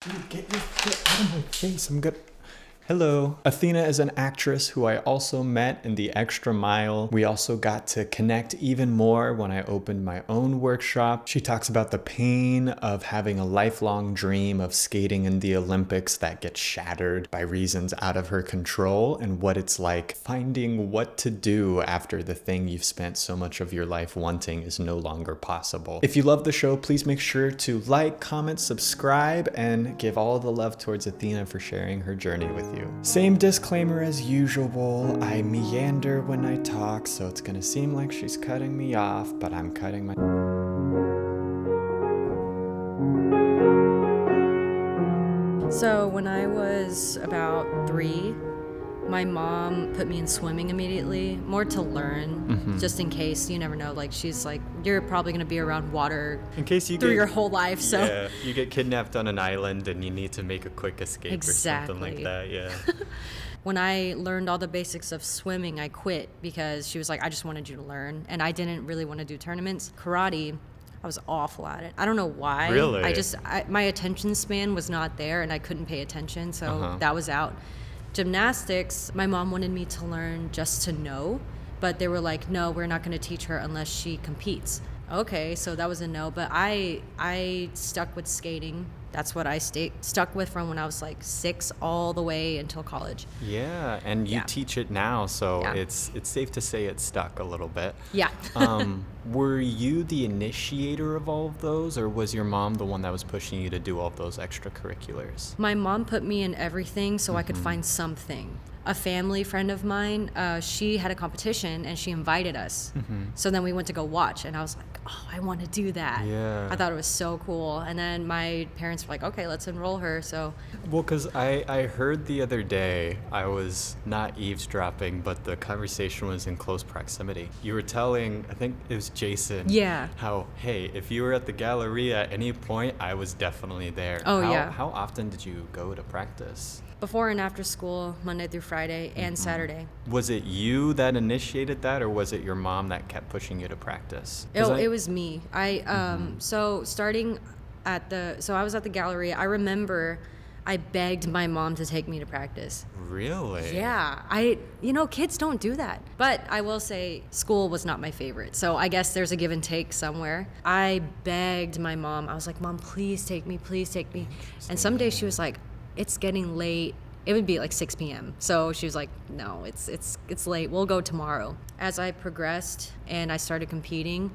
Dude, get your foot out of my face. I'm good. Hello. Athena is an actress who I also met in the Extra Mile. We also got to connect even more when I opened my own workshop. She talks about the pain of having a lifelong dream of skating in the Olympics that gets shattered by reasons out of her control, and what it's like finding what to do after the thing you've spent so much of your life wanting is no longer possible. If you love the show, please make sure to like, comment, subscribe, and give all the love towards Athena for sharing her journey with you. Same disclaimer as usual, I meander when I talk, so it's gonna seem like she's cutting me off, but I'm cutting my... So when I was about 3, my mom put me in swimming immediately, more to learn, just in case, you never know, like she's like, you're probably gonna be around water In case you through get, your whole life, so. Yeah, you get kidnapped on an island and you need to make a quick escape Exactly. or something like that, yeah. When I learned all the basics of swimming, I quit because she was like, I just wanted you to learn, and I didn't really want to do tournaments. Karate, I was awful at it. I don't know why. Really? My attention span was not there, and I couldn't pay attention, so that was out. Gymnastics, my mom wanted me to learn just to know, but they were like, no, we're not going to teach her unless she competes. Okay, so that was a no, but I stuck with skating. That's what I stuck with from when I was like 6 all the way until college. Yeah, and you teach it now, so Yeah. it's safe to say it stuck a little bit. Yeah. Were you the initiator of all of those, or was your mom the one that was pushing you to do all of those extracurriculars? My mom put me in everything so I could find something. A family friend of mine, she had a competition and she invited us. So then we went to go watch, and I was like, oh, I want to do that. Yeah. I thought it was so cool. And then my parents were like, okay, let's enroll her. So Well, because I heard the other day, I was not eavesdropping, but the conversation was in close proximity. You were telling, I think it was Jason, Yeah. how, hey, if you were at the Galleria at any point, I was definitely there. Oh, how, yeah. How often did you go to practice? before and after school, Monday through Friday and Saturday. Was it you that initiated that, or was it your mom that kept pushing you to practice? It was me. So starting so I was at the Galleria. I remember I begged my mom to take me to practice. Really? Yeah, kids don't do that. But I will say school was not my favorite. So I guess there's a give and take somewhere. I begged my mom. I was like, Mom, please take me, please take me. And some days she was like, it's getting late. It would be like 6 p.m. So she was like, no, it's late. We'll go tomorrow. As I progressed and I started competing,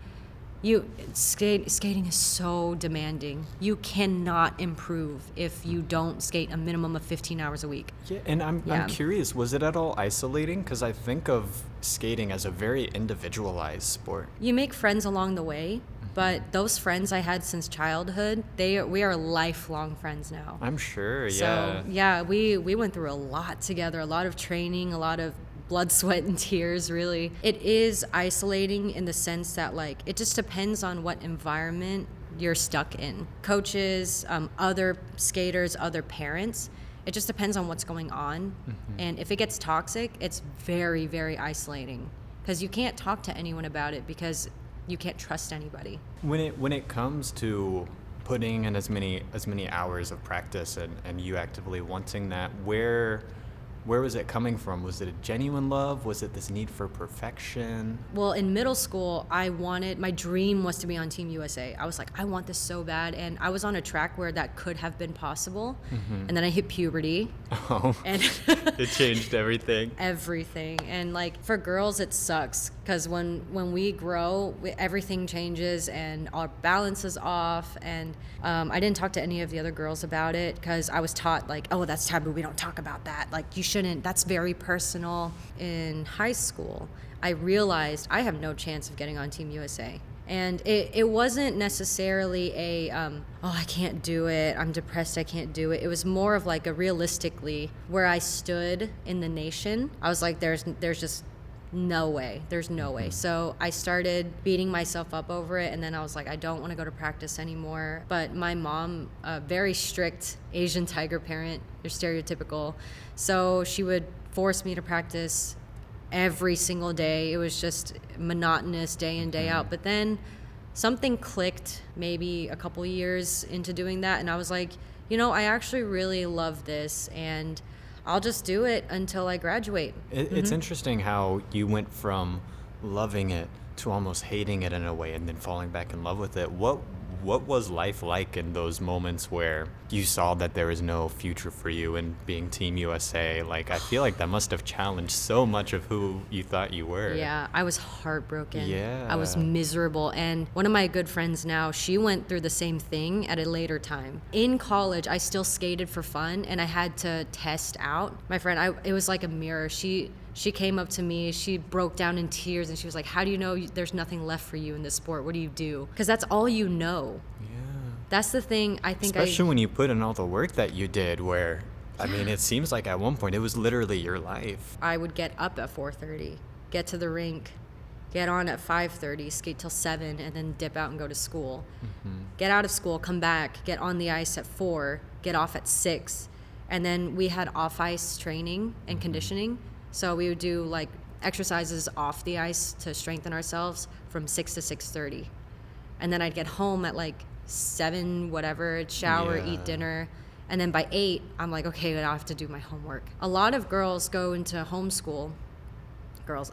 skating is so demanding. You cannot improve if you don't skate a minimum of 15 hours a week. Yeah, and I'm curious, was it at all isolating? Because I think of skating as a very individualized sport. You make friends along the way, but those friends I had since childhood, we are lifelong friends now. I'm sure, yeah. So, yeah, we went through a lot together, a lot of training, a lot of blood, sweat, and tears, really. It is isolating in the sense that, like, it just depends on what environment you're stuck in. Coaches, other skaters, other parents, it just depends on what's going on. And if it gets toxic, it's very, very isolating because you can't talk to anyone about it because you can't trust anybody. When it comes to putting in as many hours of practice and you actively wanting that, where was it coming from? Was it a genuine love? Was it this need for perfection? Well, in middle school, my dream was to be on Team USA. I was like, I want this so bad. And I was on a track where that could have been possible. And then I hit puberty. Oh, And it changed everything. Everything. And like for girls, it sucks because when we grow, everything changes and our balance is off. And I didn't talk to any of the other girls about it because I was taught like, oh, that's taboo. We don't talk about that. Like you shouldn't. That's very personal. In high school, I realized I have no chance of getting on Team USA. And it wasn't necessarily I can't do it, I'm depressed, I can't do it. It was more of like a realistically where I stood in the nation. I was like, there's just no way. There's no way. So I started beating myself up over it, and then I was like, I don't want to go to practice anymore. But my mom, a very strict Asian tiger parent, you're stereotypical, so she would force me to practice every single day. It was just monotonous day in, day out. But then something clicked maybe a couple years into doing that, and I was like, I actually really love this, and I'll just do it until I graduate. It's interesting how you went from loving it to almost hating it in a way and then falling back in love with it. What was life like in those moments where you saw that there was no future for you in being Team USA? Like, I feel like that must have challenged so much of who you thought you were. Yeah, I was heartbroken. Yeah. I was miserable. And one of my good friends now, she went through the same thing at a later time. In college, I still skated for fun, and I had to test out. My friend, it was like a mirror. She came up to me, she broke down in tears, and she was like, how do you know there's nothing left for you in this sport? What do you do? Because that's all you know. Yeah. That's the thing I think. Especially when you put in all the work that you did, where, I mean, it seems like at one point it was literally your life. I would get up at 4:30, get to the rink, get on at 5:30, skate till 7, and then dip out and go to school. Get out of school, come back, get on the ice at 4, get off at 6. And then we had off-ice training and conditioning. So we would do like exercises off the ice to strengthen ourselves from 6 to 6:30. And then I'd get home at like 7, whatever, shower, eat dinner. And then by 8, I'm like, okay, I have to do my homework. A lot of girls go into homeschool. A lot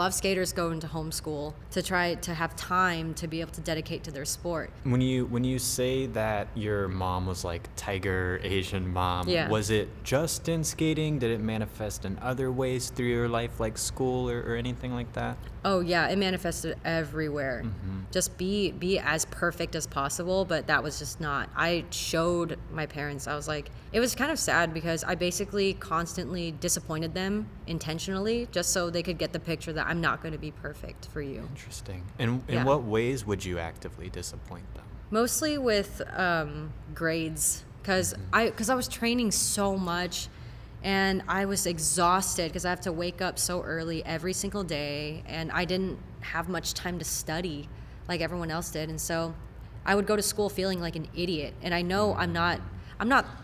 of skaters go into homeschool to try to have time to be able to dedicate to their sport. When you say that your mom was like tiger Asian mom, was it just in skating? Did it manifest in other ways through your life, like school or anything like that? Oh yeah, it manifested everywhere. Just be as perfect as possible, but that was just not. I showed my parents, I was like, it was kind of sad because I basically constantly disappointed them intentionally just so they could get the picture that I'm not going to be perfect for you. Interesting. And in what ways would you actively disappoint them? Mostly with grades, because I was training so much. And I was exhausted because I have to wake up so early every single day, and I didn't have much time to study like everyone else did. And so I would go to school feeling like an idiot. And I know I'm not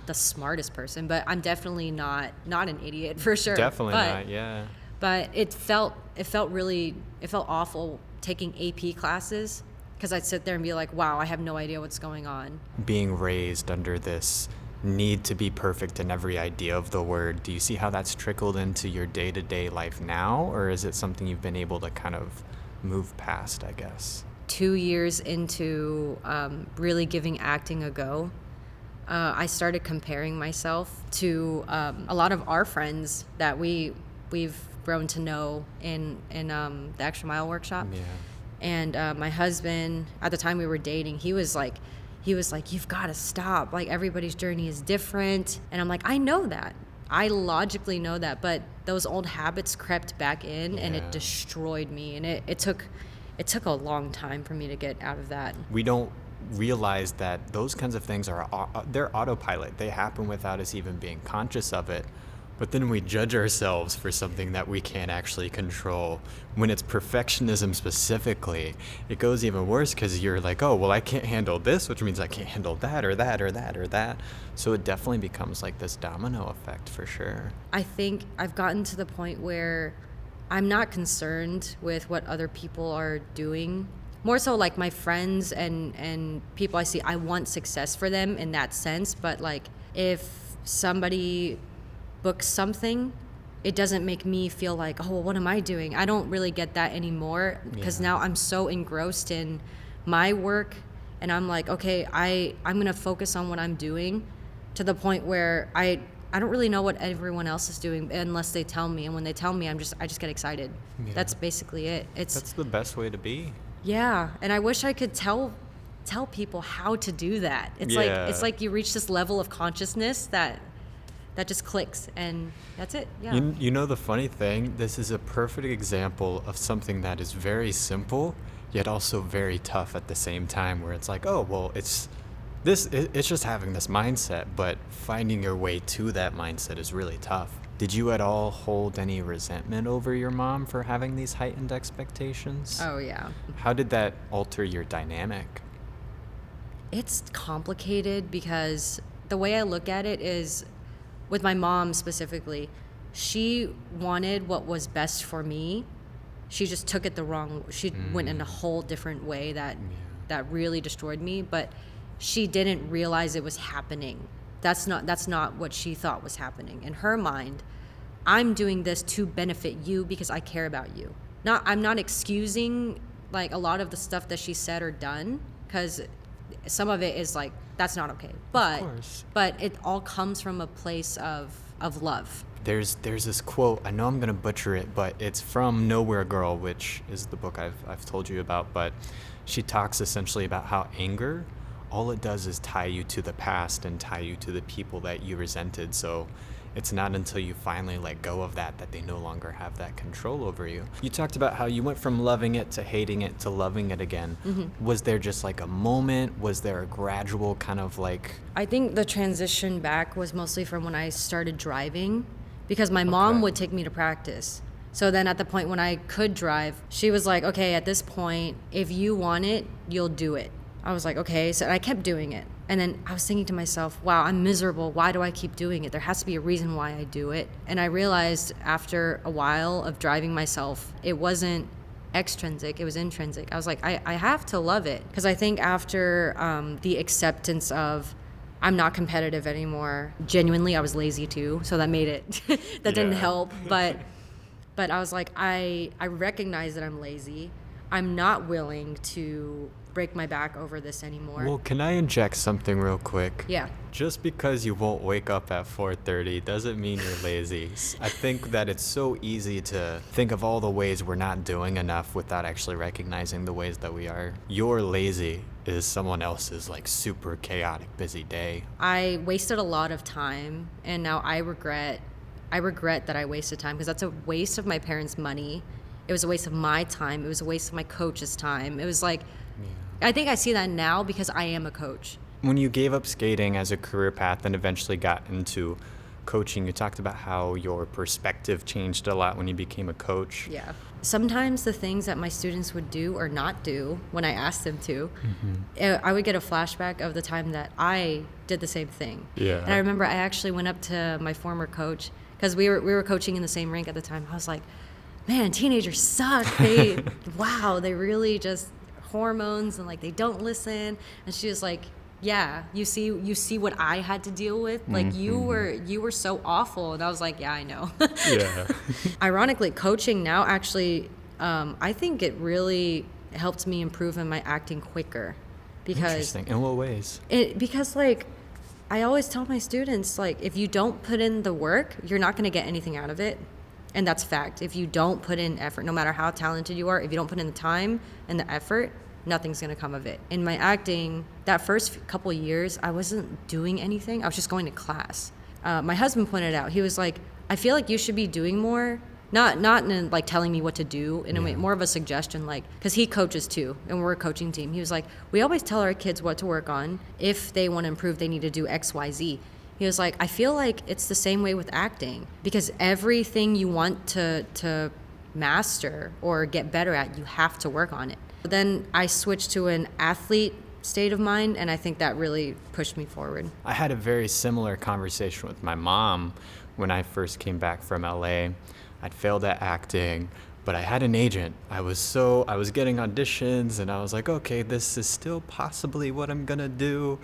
the smartest person, but I'm definitely not an idiot for sure. Definitely not, yeah. But it felt awful taking AP classes because I'd sit there and be like, wow, I have no idea what's going on. Being raised under this need to be perfect in every idea of the word, do you see how that's trickled into your day-to-day life now, or is it something you've been able to kind of move past, I guess? 2 years into really giving acting a go, I started comparing myself to a lot of our friends that we've grown to know in the Extra Mile workshop. Yeah. And my husband, at the time we were dating, he was like, you've got to stop. Like, everybody's journey is different. And I'm like, I know that. I logically know that. But those old habits crept back in, and it destroyed me. And it took a long time for me to get out of that. We don't realize that those kinds of things they're autopilot. They happen without us even being conscious of it. But then we judge ourselves for something that we can't actually control. When it's perfectionism specifically, it goes even worse because you're like, oh, well, I can't handle this, which means I can't handle that or that or that or that. So it definitely becomes like this domino effect for sure. I think I've gotten to the point where I'm not concerned with what other people are doing. More so like my friends and people I see, I want success for them in that sense. But like if somebody books something, it doesn't make me feel like, oh, well, what am I doing? I don't really get that anymore because now I'm so engrossed in my work, and I'm like, okay, I'm gonna focus on what I'm doing to the point where I don't really know what everyone else is doing unless they tell me, and when they tell me, I just get excited. That's basically it. That's the best way to be. Yeah, and I wish I could tell people how to do that. It's like you reach this level of consciousness that just clicks, and that's it. Yeah. You know the funny thing, this is a perfect example of something that is very simple yet also very tough at the same time, where it's like, oh, well, it's just having this mindset, but finding your way to that mindset is really tough. Did you at all hold any resentment over your mom for having these heightened expectations? Oh yeah. How did that alter your dynamic? It's complicated because the way I look at it is, with my mom specifically, she wanted what was best for me. She just took it the wrong. She went in a whole different way that really destroyed me. But she didn't realize it was happening. that's not what she thought was happening. In her mind, I'm doing this to benefit you because I care about you. I'm not excusing like a lot of the stuff that she said or done, because some of it is like, that's not okay. But it all comes from a place of love. There's this quote, I know I'm gonna butcher it, but it's from Nowhere Girl, which is the book I've told you about, but she talks essentially about how anger, all it does is tie you to the past and tie you to the people that you resented. So it's not until you finally let go of that they no longer have that control over you. You talked about how you went from loving it to hating it to loving it again. Mm-hmm. Was there just like a moment? Was there a gradual kind of like... I think the transition back was mostly from when I started driving, because my mom would take me to practice. So then at the point when I could drive, she was like, okay, at this point, if you want it, you'll do it. I was like, okay. So I kept doing it. And then I was thinking to myself, wow, I'm miserable. Why do I keep doing it? There has to be a reason why I do it. And I realized after a while of driving myself, it wasn't extrinsic, it was intrinsic. I was like, I have to love it. Because I think after the acceptance of I'm not competitive anymore, genuinely I was lazy too. So that made it, didn't help. But I was like, I recognize that I'm lazy. I'm not willing to break my back over this anymore. Well, can I inject something real quick? Yeah. Just because you won't wake up at 4:30 doesn't mean you're lazy. I think that it's so easy to think of all the ways we're not doing enough without actually recognizing the ways that we are. Your lazy is someone else's like super chaotic busy day. I wasted a lot of time, and now I regret that I wasted time, because that's a waste of my parents' money. It was a waste of my time. It was a waste of my coach's time. It was like, I think I see that now because I am a coach. When you gave up skating as a career path and eventually got into coaching, you talked about how your perspective changed a lot when you became a coach. Yeah. Sometimes the things that my students would do or not do when I asked them to, I would get a flashback of the time that I did the same thing. Yeah. And I remember I actually went up to my former coach, because we were coaching in the same rink at the time. I was like, man, teenagers suck. They really just hormones, and like they don't listen. And she was like, yeah, you see what I had to deal with, like you were so awful. And I was like, yeah, I know. Yeah. Ironically, coaching now actually, I think it really helped me improve in my acting quicker. Because interesting. In what ways? Because like I always tell my students, like, if you don't put in the work, you're not going to get anything out of it. And that's fact. If you don't put in effort, no matter how talented you are, if you don't put in the time and the effort, nothing's going to come of it. In my acting, that first couple of years, I wasn't doing anything. I was just going to class. My husband pointed out, he was like, I feel like you should be doing more. Not in like telling me what to do, in a way, more of a suggestion, like, because he coaches too, and we're a coaching team. He was like, we always tell our kids what to work on. If they want to improve, they need to do X, Y, Z. He was like, I feel like it's the same way with acting, because everything you want to master or get better at, you have to work on it. But then I switched to an athlete state of mind, and I think that really pushed me forward. I had a very similar conversation with my mom when I first came back from LA. I'd failed at acting, but I had an agent. I was getting auditions, and I was like, okay, this is still possibly what I'm gonna do.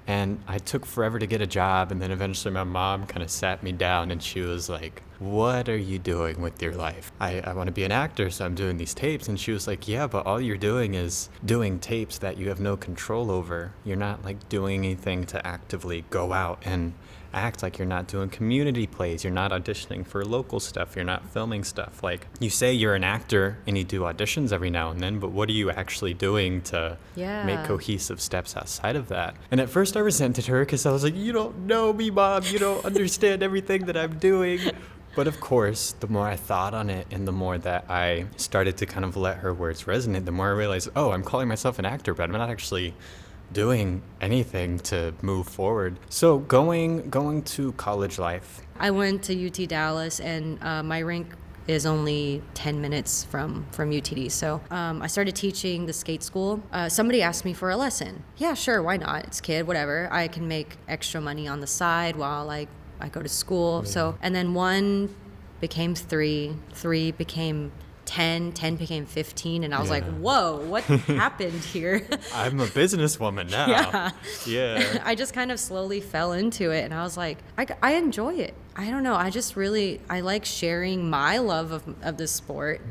And I took forever to get a job, and then eventually my mom kind of sat me down, and she was like, what are you doing with your life? I want to be an actor, so I'm doing these tapes. And she was like, yeah, but all you're doing is doing tapes that you have no control over. You're not like doing anything to actively go out and act. Like, you're not doing community plays, you're not auditioning for local stuff, you're not filming stuff. Like, you say you're an actor and you do auditions every now and then, but what are you actually doing to make cohesive steps outside of that? And at first I resented her because I was like, you don't know me, Mom, you don't understand everything that I'm doing. But of course, the more I thought on it and the more that I started to kind of let her words resonate, the more I realized, oh, I'm calling myself an actor, but I'm not actually doing anything to move forward. So going to college life. I went to UT Dallas, and my rink is only 10 minutes from UTD. So I started teaching the skate school. Somebody asked me for a lesson. Yeah, sure, why not? It's kid, whatever. I can make extra money on the side while I go to school. Yeah. So, and then 1 became 3 became 10 became 15, and I was like, Yeah. whoa, what happened here? I'm a businesswoman now. Yeah. Yeah. I just kind of slowly fell into it, and I was like, I enjoy it. I don't know. I like sharing my love of this sport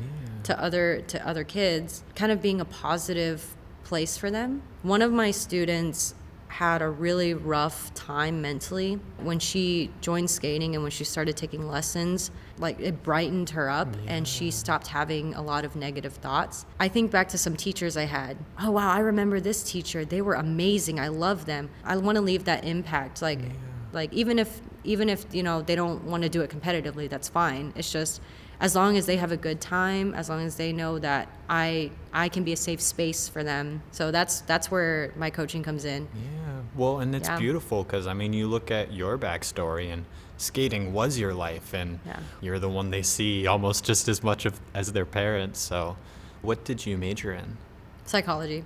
to other kids, kind of being a positive place for them. One of my students had a really rough time mentally when she joined skating, and when she started taking lessons, like it brightened her up, and she stopped having a lot of negative thoughts. I think back to some teachers I had. Oh wow, I remember this teacher. They were amazing. I love them. I want to leave that impact. Like even if you know they don't want to do it competitively, that's fine. It's just as long as they have a good time, as long as they know that I can be a safe space for them. So that's where my coaching comes in. Yeah. Well, and it's Yeah. beautiful because, I mean, you look at your backstory, and skating was your life, and Yeah. you're the one they see almost just as much as their parents. So what did you major in? Psychology.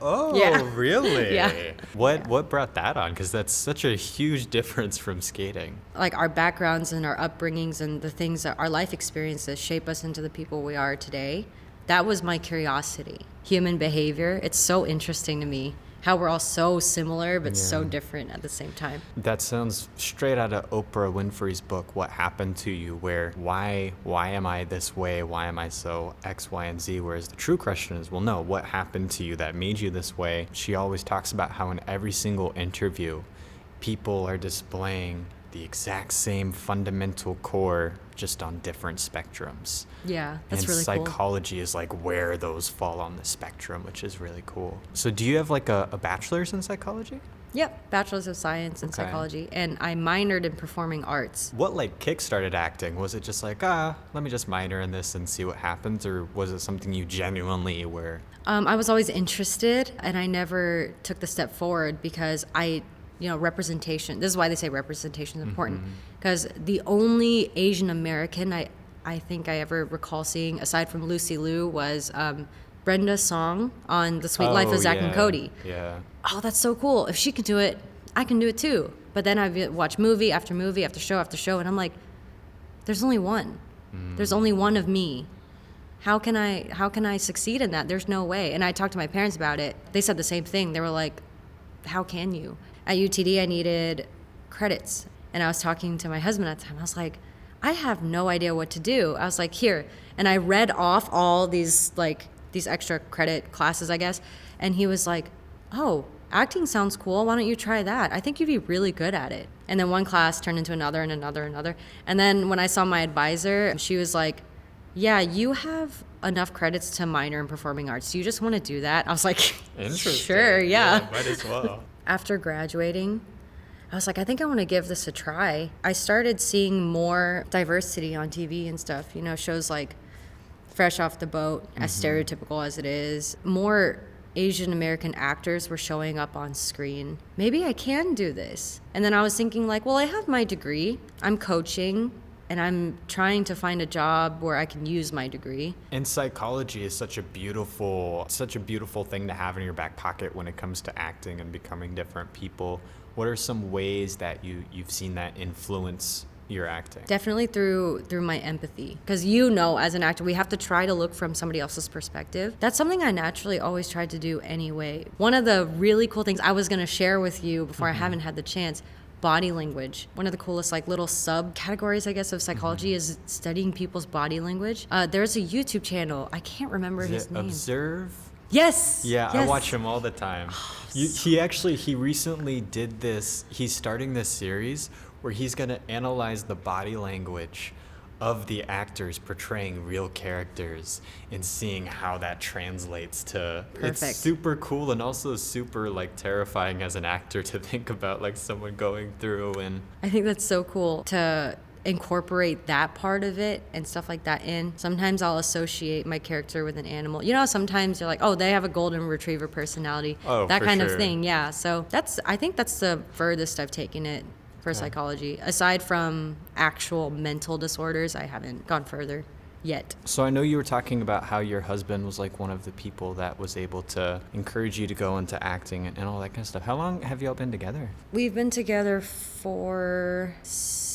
Oh, Yeah. really? Yeah. What brought that on? Because that's such a huge difference from skating. Like our backgrounds and our upbringings and the things that our life experiences shape us into the people we are today. That was my curiosity. Human behavior, it's so interesting to me how we're all so similar but so Yeah. different at the same time. That sounds straight out of Oprah Winfrey's book, What Happened to You, where why am I this way? Why am I so X, Y, and Z? Whereas the true question is, well, no, what happened to you that made you this way? She always talks about how in every single interview, people are displaying the exact same fundamental core, just on different spectrums. Yeah, that's And really cool. psychology is like where those fall on the spectrum, which is really cool. So do you have like a bachelor's in psychology? Yep, Bachelor's of Science in Okay. Psychology, and I minored in Performing Arts. What like kickstarted acting? Was it just like, let me just minor in this and see what happens? Or was it something you genuinely were? I was always interested, and I never took the step forward because representation. This is why they say representation is important. Because the only Asian American I think I ever recall seeing, aside from Lucy Liu, was Brenda Song on The Sweet Life of Zack and Cody. Yeah. Oh, that's so cool. If she can do it, I can do it too. But then I watch movie after movie after show, and I'm like, there's only one. There's only one of me. How can I succeed in that? There's no way. And I talked to my parents about it. They said the same thing. They were like, how can you? At UTD, I needed credits. And I was talking to my husband at the time. I was like, I have no idea what to do. I was like, here. And I read off all these extra credit classes, I guess. And he was like, oh, acting sounds cool. Why don't you try that? I think you'd be really good at it. And then one class turned into another and another and another. And then when I saw my advisor, she was like, yeah, you have enough credits to minor in performing arts. Do you just want to do that? I was like, Interesting. sure, yeah. Might as well. After graduating, I was like, I think I want to give this a try. I started seeing more diversity on TV and stuff, shows like Fresh Off the Boat, as stereotypical as it is. More Asian American actors were showing up on screen. Maybe I can do this. And then I was thinking like, well, I have my degree. I'm coaching. And I'm trying to find a job where I can use my degree. And psychology is such a beautiful thing to have in your back pocket when it comes to acting and becoming different people. What are some ways that you've seen that influence your acting? Definitely through my empathy. Because as an actor, we have to try to look from somebody else's perspective. That's something I naturally always tried to do anyway. One of the really cool things I was going to share with you before I haven't had the chance, body language. One of the coolest little subcategories, I guess, of psychology is studying people's body language. There's a YouTube channel. I can't remember Is his it name. Observe? Yes. Yeah, yes. I watch him all the time. He recently did this. He's starting this series where he's going to analyze the body language of the actors portraying real characters and seeing how that translates to. Perfect. It's super cool and also super terrifying as an actor to think about someone going through. And I think that's so cool to incorporate that part of it and stuff like that in. Sometimes I'll associate my character with an animal. Sometimes you're like, oh, they have a golden retriever personality. Oh, that for kind of sure. thing. Yeah. So I think that's the furthest I've taken it for psychology. Aside from actual mental disorders, I haven't gone further yet. So I know you were talking about how your husband was one of the people that was able to encourage you to go into acting and all that kind of stuff. How long have y'all been together? We've been together for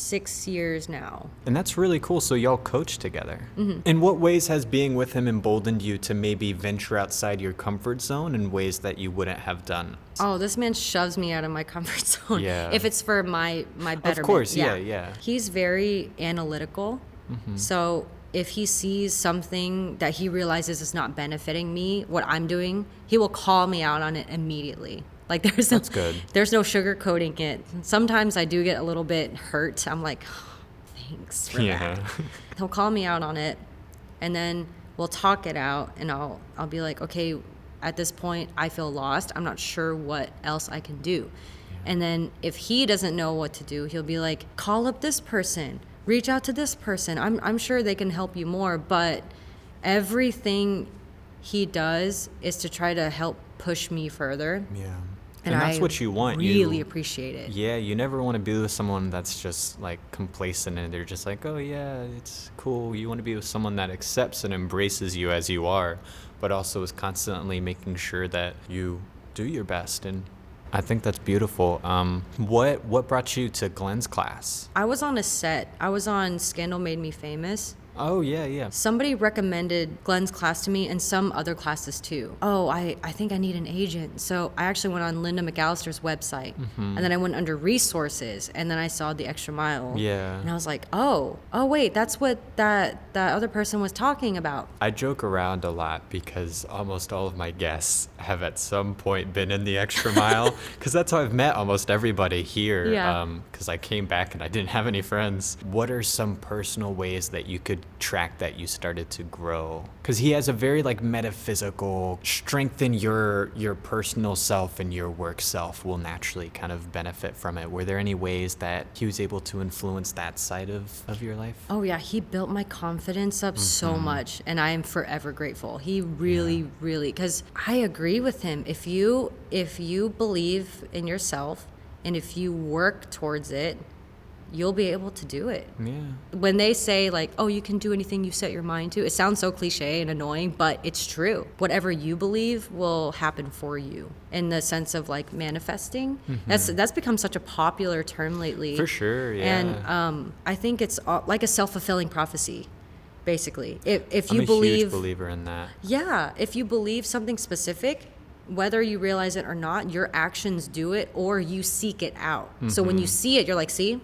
6 years now. And that's really cool. So y'all coach together. In what ways has being with him emboldened you to maybe venture outside your comfort zone in ways that you wouldn't have done? Oh, this man shoves me out of my comfort zone. Yeah. If it's for my betterment. Of course, yeah. He's very analytical. So if he sees something that he realizes is not benefiting me, what I'm doing, he will call me out on it immediately. Like That's good. There's no sugarcoating it. Sometimes I do get a little bit hurt. I'm like, oh, thanks for that. He'll call me out on it, and then we'll talk it out, and I'll be like, okay, at this point I feel lost. I'm not sure what else I can do. And then if he doesn't know what to do, he'll be like, call up this person, reach out to this person. I'm sure they can help you more, but everything he does is to try to help push me further. Yeah. And that's what you want. Really appreciate it. Yeah, you never want to be with someone that's just like complacent and they're just like, oh yeah, it's cool. You want to be with someone that accepts and embraces you as you are, but also is constantly making sure that you do your best. And I think that's beautiful. What brought you to Glenn's class? I was on a set. I was on Scandal Made Me Famous. Oh, yeah. Somebody recommended Glenn's class to me and some other classes too. Oh, I think I need an agent. So I actually went on Linda McAllister's website, and then I went under resources, and then I saw the Extra Mile. Yeah. And I was like, oh wait, that's what that other person was talking about. I joke around a lot because almost all of my guests have at some point been in the Extra Mile, because that's how I've met almost everybody here. Yeah. Because I came back and I didn't have any friends. What are some personal ways that you could track that you started to grow? Because he has a very like metaphysical, strengthen your personal self and your work self will naturally kind of benefit from it. Were there any ways that he was able to influence that side of your life? Oh yeah, he built my confidence up so much, and I am forever grateful. He really, because I agree with him. If you believe in yourself and if you work towards it, you'll be able to do it. Yeah. When they say like, oh, you can do anything you set your mind to, it sounds so cliche and annoying, but it's true. Whatever you believe will happen for you, in the sense of like manifesting. That's become such a popular term lately. For sure, yeah. And I think it's like a self-fulfilling prophecy, basically. If you I'm a huge believer in that. Yeah, if you believe something specific, whether you realize it or not, your actions do it, or you seek it out. So when you see it, you're like, see,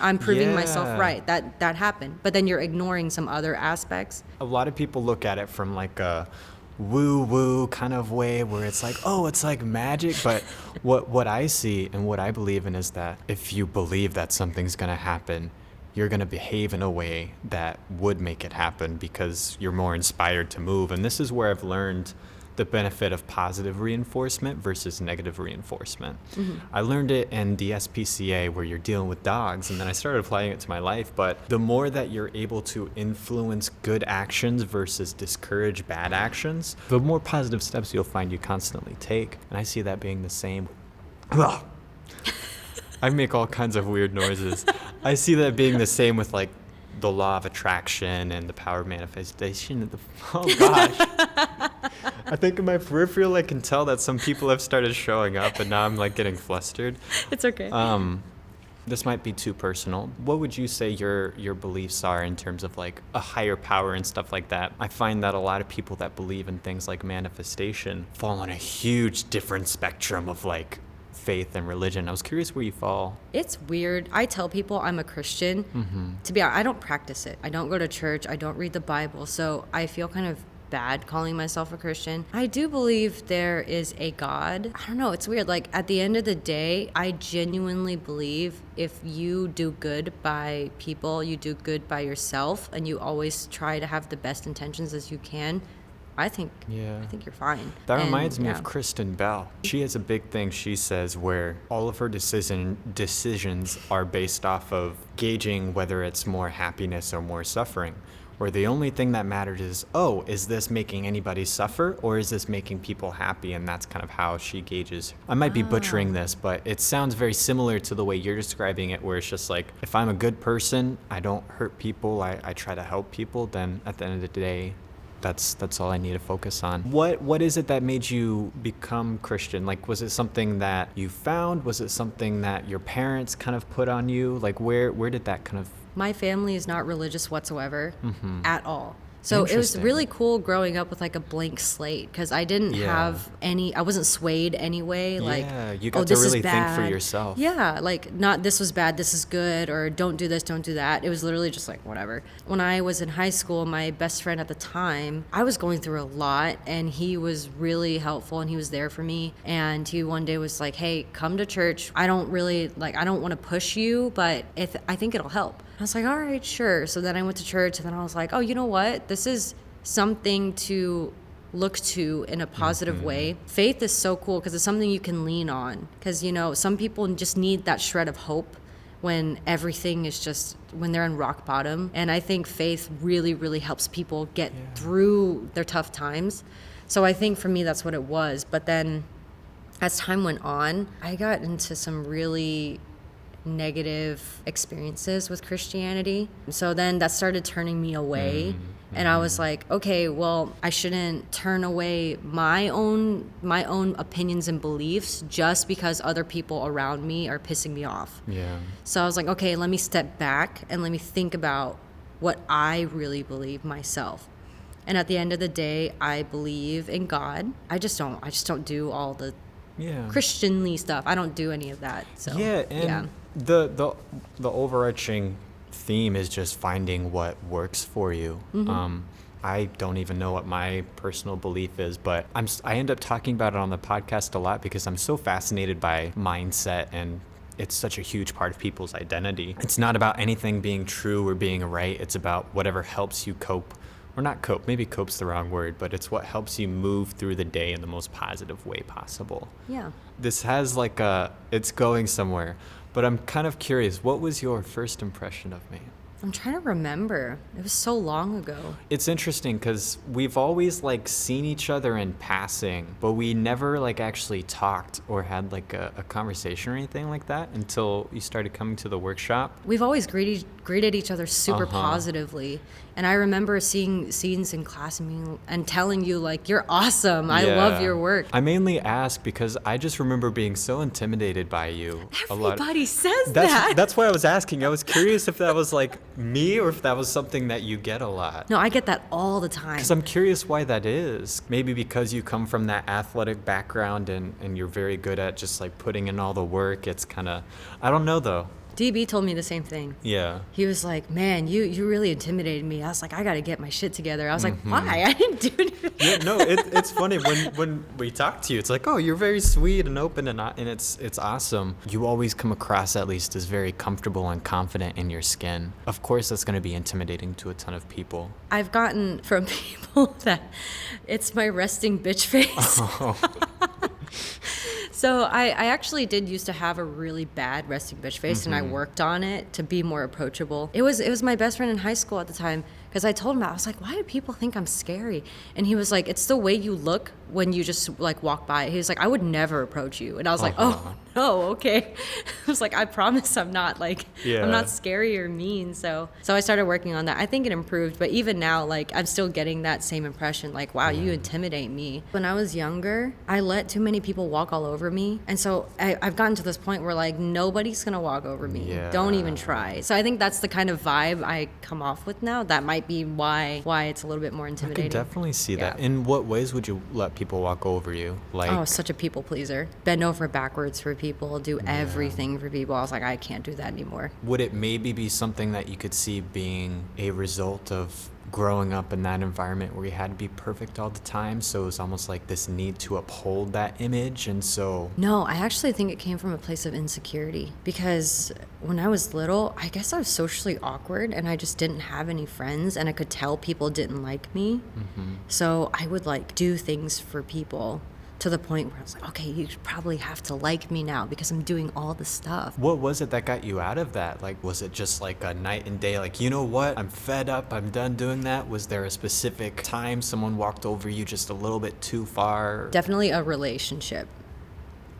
I'm proving myself right. That happened. But then you're ignoring some other aspects. A lot of people look at it from like a woo-woo kind of way where it's like, oh, it's like magic. But what I see and what I believe in is that if you believe that something's going to happen, you're going to behave in a way that would make it happen because you're more inspired to move. And this is where I've learned the benefit of positive reinforcement versus negative reinforcement. I learned it in the SPCA where you're dealing with dogs, and then I started applying it to my life. But the more that you're able to influence good actions versus discourage bad actions, the more positive steps you'll find you constantly take. And I see that being the same. I make all kinds of weird noises. I see that being the same with like the law of attraction and the power of manifestation. Oh gosh. I think in my peripheral I can tell that some people have started showing up, and now I'm like getting flustered. It's okay. This might be too personal. What would you say your beliefs are in terms of like a higher power and stuff like that? I find that a lot of people that believe in things like manifestation fall on a huge different spectrum of like faith and religion. I was curious where you fall. It's weird. I tell people I'm a Christian. To be honest, I don't practice it. I don't go to church. I don't read the Bible. So I feel kind of bad calling myself a Christian. I do believe there is a God. I don't know. It's weird. Like at the end of the day, I genuinely believe if you do good by people, you do good by yourself, and you always try to have the best intentions as you can, I think you're fine. That reminds me of Kristen Bell. She has a big thing she says where all of her decisions are based off of gauging whether it's more happiness or more suffering. Where the only thing that matters is, oh, is this making anybody suffer or is this making people happy? And that's kind of how she gauges. I might be butchering this, but it sounds very similar to the way you're describing it, where it's just like, if I'm a good person, I don't hurt people, I try to help people, then at the end of the day, that's all I need to focus on. What is it that made you become Christian? Like, was it something that you found? Was it something that your parents kind of put on you? Like, where did that kind of... My family is not religious whatsoever at all. So it was really cool growing up with like a blank slate because I didn't have any, I wasn't swayed anyway. Like, you got to really think for yourself. Yeah, like not this was bad, this is good, or don't do this, don't do that. It was literally just like whatever. When I was in high school, my best friend at the time, I was going through a lot and he was really helpful and he was there for me. And he one day was like, hey, come to church. I don't want to push you, but I think it'll help. I was like, all right, sure. So then I went to church and then I was like, oh, you know what? This is something to look to in a positive way. Faith is so cool because it's something you can lean on. Because, you know, some people just need that shred of hope when everything is just, when they're on rock bottom. And I think faith really, really helps people get through their tough times. So I think for me, that's what it was. But then as time went on, I got into some really negative experiences with Christianity. So then that started turning me away. And I was like, okay, well, I shouldn't turn away my own opinions and beliefs just because other people around me are pissing me off. Yeah. So I was like, okay, let me step back and let me think about what I really believe myself. And at the end of the day, I believe in God. I just don't do all the Christianly stuff. I don't do any of that. So the overarching theme is just finding what works for you. I don't even know what my personal belief is, but I end up talking about it on the podcast a lot because I'm so fascinated by mindset, and it's such a huge part of people's identity. It's not about anything being true or being right. It's about whatever helps you cope. Or not cope, maybe cope's the wrong word, but it's what helps you move through the day in the most positive way possible. Yeah. This has it's going somewhere, but I'm kind of curious, what was your first impression of me? I'm trying to remember. It was so long ago. It's interesting because we've always seen each other in passing, but we never actually talked or had a conversation or anything like that until you started coming to the workshop. We've always greeted each other super positively. And I remember seeing scenes in class and telling you you're awesome. I love your work. I mainly ask because I just remember being so intimidated by you. Everybody says that. That's why I was asking. I was curious if that was me or if that was something that you get a lot. No, I get that all the time. Because I'm curious why that is. Maybe because you come from that athletic background and you're very good at just putting in all the work. It's kind of, I don't know though. DB told me the same thing. Yeah. He was like, man, you really intimidated me. I was like, I got to get my shit together. I was like, why? I didn't do anything. Yeah, no, it's funny when we talk to you, it's oh, you're very sweet and open and it's awesome. You always come across at least as very comfortable and confident in your skin. Of course, that's going to be intimidating to a ton of people. I've gotten from people that it's my resting bitch face. Oh. So I actually did used to have a really bad resting bitch face, and I worked on it to be more approachable. It was my best friend in high school at the time, because I told him, I was like, why do people think I'm scary? And he was like, it's the way you look when you just walk by. He was like, I would never approach you. And I was like, oh, no, okay. I was like, I promise I'm not I'm not scary or mean. So I started working on that. I think it improved, but even now, I'm still getting that same impression, wow, you intimidate me. When I was younger, I let too many people walk all over me. And so I've gotten to this point where nobody's gonna walk over me. Yeah. Don't even try. So I think that's the kind of vibe I come off with now. That might be why it's a little bit more intimidating. I could definitely see that. In what ways would you let people walk over you? Such a people pleaser. Bend over backwards for people, do everything for people. I was like, I can't do that anymore. Would it maybe be something that you could see being a result of growing up in that environment where you had to be perfect all the time, so it was almost this need to uphold that image? And so no, I actually think it came from a place of insecurity, because when I was little, I guess I was socially awkward and I just didn't have any friends, and I could tell people didn't like me. So I would do things for people to the point where I was like, okay, you probably have to like me now because I'm doing all the stuff. What was it that got you out of that? Was it just a night and day, you know what, I'm fed up, I'm done doing that? Was there a specific time someone walked over you just a little bit too far? Definitely a relationship.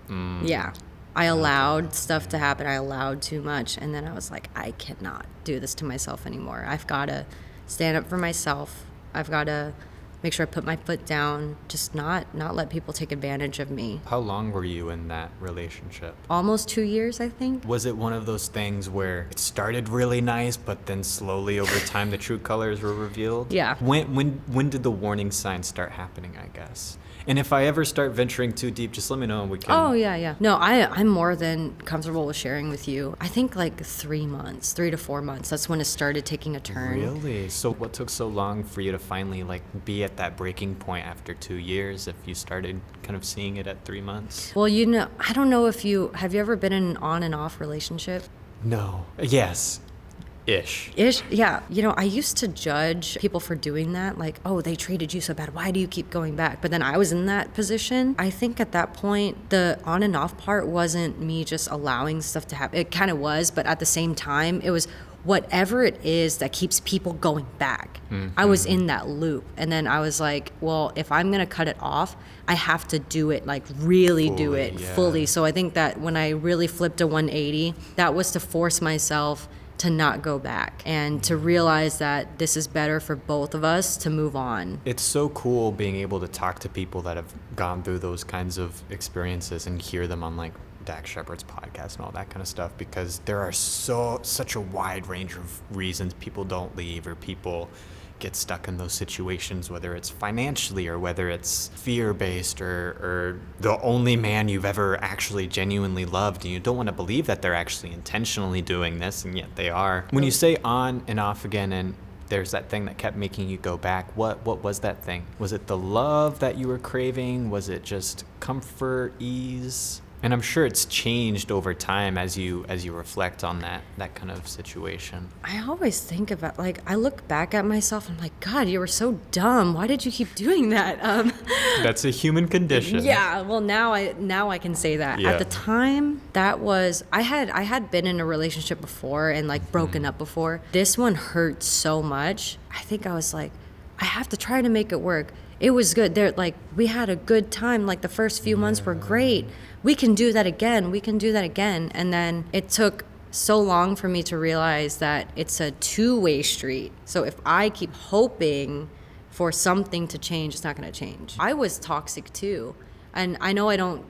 Yeah. I allowed stuff to happen. I allowed too much. And then I was like, I cannot do this to myself anymore. I've got to stand up for myself. I've got to make sure I put my foot down, just not let people take advantage of me. How long were you in that relationship? Almost 2 years, I think. Was it one of those things where it started really nice, but then slowly over time the true colors were revealed? Yeah. When did the warning signs start happening, I guess? And if I ever start venturing too deep, just let me know and we can... Oh, yeah. No, I'm more than comfortable with sharing with you. I think like 3 to 4 months. That's when it started taking a turn. Really? So what took so long for you to finally like be at that breaking point after 2 years if you started kind of seeing it at 3 months? Well, I don't know if have you ever been in an on and off relationship? No. Yes. Ish, yeah. I used to judge people for doing that. Like, oh, they treated you so bad. Why do you keep going back? But then I was in that position. I think at that point, the on and off part wasn't me just allowing stuff to happen. It kind of was, but at the same time, it was whatever it is that keeps people going back. Mm-hmm. I was in that loop. And then I was like, well, if I'm going to cut it off, I have to do it, like really do it fully. So I think that when I really flipped a 180, that was to force myself to not go back and to realize that this is better for both of us to move on. It's so cool being able to talk to people that have gone through those kinds of experiences and hear them on like Dax Shepard's podcast and all that kind of stuff, because there are such a wide range of reasons people don't leave or people get stuck in those situations, whether it's financially or whether it's fear-based or the only man you've ever actually genuinely loved, and you don't want to believe that they're actually intentionally doing this, and yet they are. When you say on and off again and there's that thing that kept making you go back, what was that thing? Was it the love that you were craving? Was it just comfort, ease? And I'm sure it's changed over time as you reflect on that kind of situation. I always think about, like, I look back at myself and I'm like, God, you were so dumb. Why did you keep doing that? That's a human condition. Yeah. Well, now I can say that. Yeah. At the time, that was I had been in a relationship before and like broken up before. This one hurt so much. I think I was like, I have to try to make it work. It was good. We had a good time. Like the first few months were great. We can do that again. And then it took so long for me to realize that it's a two-way street. So if I keep hoping for something to change, it's not going to change. I was toxic too. And I know I don't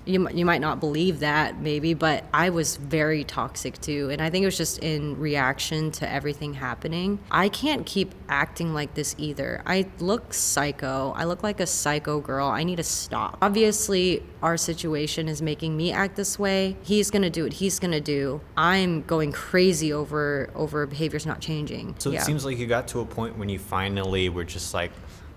you might not believe that maybe, but I was very toxic too. And I think it was just in reaction to everything happening. I can't keep acting like this either. I look psycho. I look like a psycho girl. I need to stop. Obviously, our situation is making me act this way. He's going to do what he's going to do. I'm going crazy over behaviors not changing. So it seems like you got to a point when you finally were just like,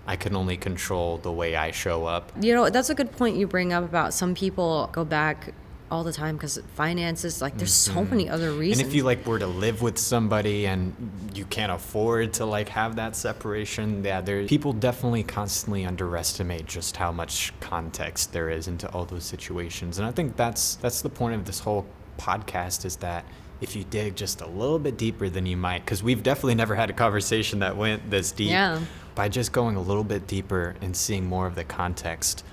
I can only control the way I show up. That's a good point you bring up about some people go back all the time because finances, like there's so many other reasons. And if you were to live with somebody and you can't afford to have that separation, people definitely constantly underestimate just how much context there is into all those situations. And I think that's the point of this whole podcast, is that if you dig just a little bit deeper than you might, because we've definitely never had a conversation that went this deep. Yeah. By just going a little bit deeper and seeing more of the context,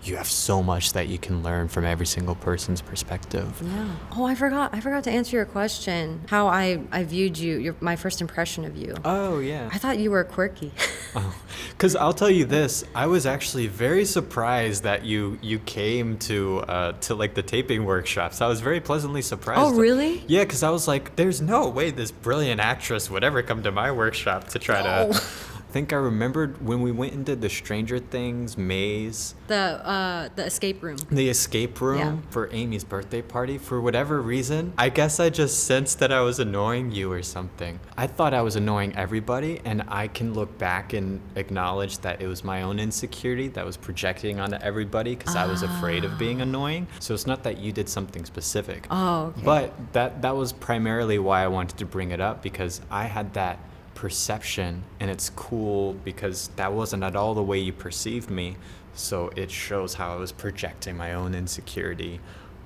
you have so much that you can learn from every single person's perspective. Yeah. Oh, I forgot to answer your question. How I viewed you, my first impression of you. Oh, yeah. I thought you were quirky. Oh, because I'll tell you this, I was actually very surprised that you came to the taping workshops. I was very pleasantly surprised. Oh, really? Yeah, because I was like, there's no way this brilliant actress would ever come to my workshop to try to... I think I remembered when we went and did the Stranger Things maze. The escape room. The escape room for Amy's birthday party. For whatever reason, I guess I just sensed that I was annoying you or something. I thought I was annoying everybody, and I can look back and acknowledge that it was my own insecurity that was projecting onto everybody because I was afraid of being annoying. So it's not that you did something specific. Oh, okay. But that was primarily why I wanted to bring it up, because I had that perception, and it's cool because that wasn't at all the way you perceived me, so it shows how I was projecting my own insecurity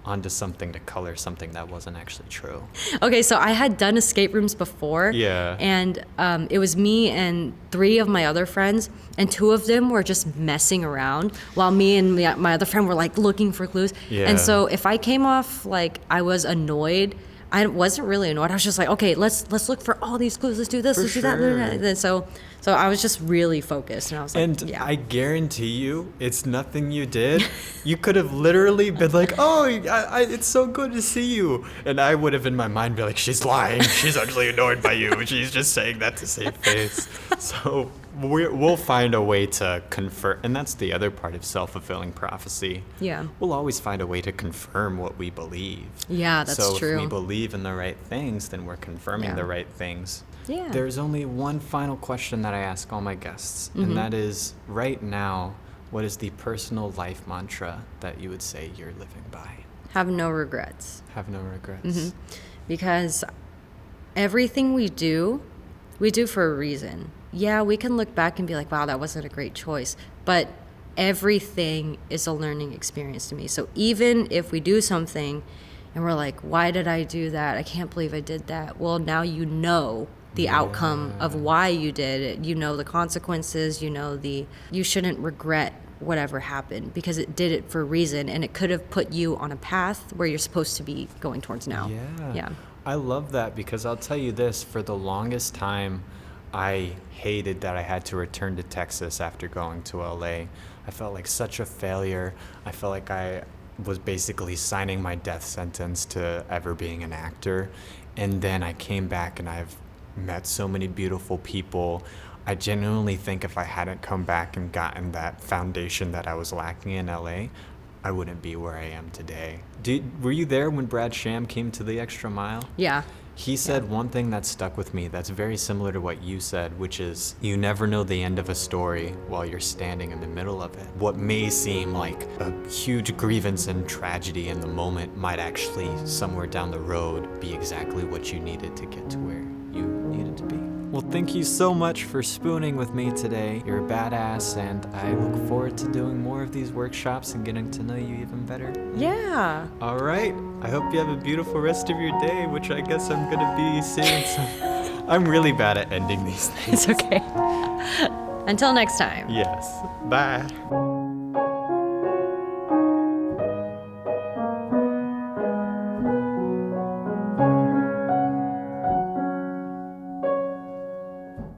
onto something to color something that wasn't actually true. Okay, so I had done escape rooms before, and it was me and 3 of my other friends, and 2 of them were just messing around while me and my other friend were looking for clues. And so if I came off like I was annoyed, I wasn't really annoyed. I was just like, okay, let's look for all these clues. Let's do this. For Let's do sure. that. And then so I was just really focused, and I was like, And yeah. I guarantee you, it's nothing you did. You could have literally been like, oh, it's so good to see you. And I would have in my mind be like, she's lying. She's actually annoyed by you. She's just saying that to save face. So we'll find a way to confirm. And that's the other part of self-fulfilling prophecy. Yeah. We'll always find a way to confirm what we believe. Yeah, that's so true. So if we believe in the right things, then we're confirming Yeah. the right things. Yeah. There's only one final question that I ask all my guests, and that is, right now, what is the personal life mantra that you would say you're living by? Have no regrets. Have no regrets. Because everything we do for a reason. Yeah, we can look back and be like, wow, that wasn't a great choice. But everything is a learning experience to me. So even if we do something and we're like, why did I do that? I can't believe I did that. Well, now you know the outcome of why you did it. You know the consequences. You shouldn't regret whatever happened because it did it for a reason, and it could have put you on a path where you're supposed to be going towards now. Yeah. I love that, because I'll tell you this, for the longest time, I hated that I had to return to Texas after going to LA. I felt like such a failure. I felt like I was basically signing my death sentence to ever being an actor. And then I came back and I've met so many beautiful people. I genuinely think if I hadn't come back and gotten that foundation that I was lacking in LA, I wouldn't be where I am today. Were you there when Brad Sham came to the Extra Mile? Yeah. He said one thing that stuck with me that's very similar to what you said, which is you never know the end of a story while you're standing in the middle of it. What may seem like a huge grievance and tragedy in the moment might actually, somewhere down the road, be exactly what you needed to get to where you needed to be. Well, thank you so much for spooning with me today. You're a badass, and I look forward to doing more of these workshops and getting to know you even better. Yeah. All right. I hope you have a beautiful rest of your day, which I guess I'm going to be soon. So I'm really bad at ending these things. It's okay. Until next time. Yes. Bye.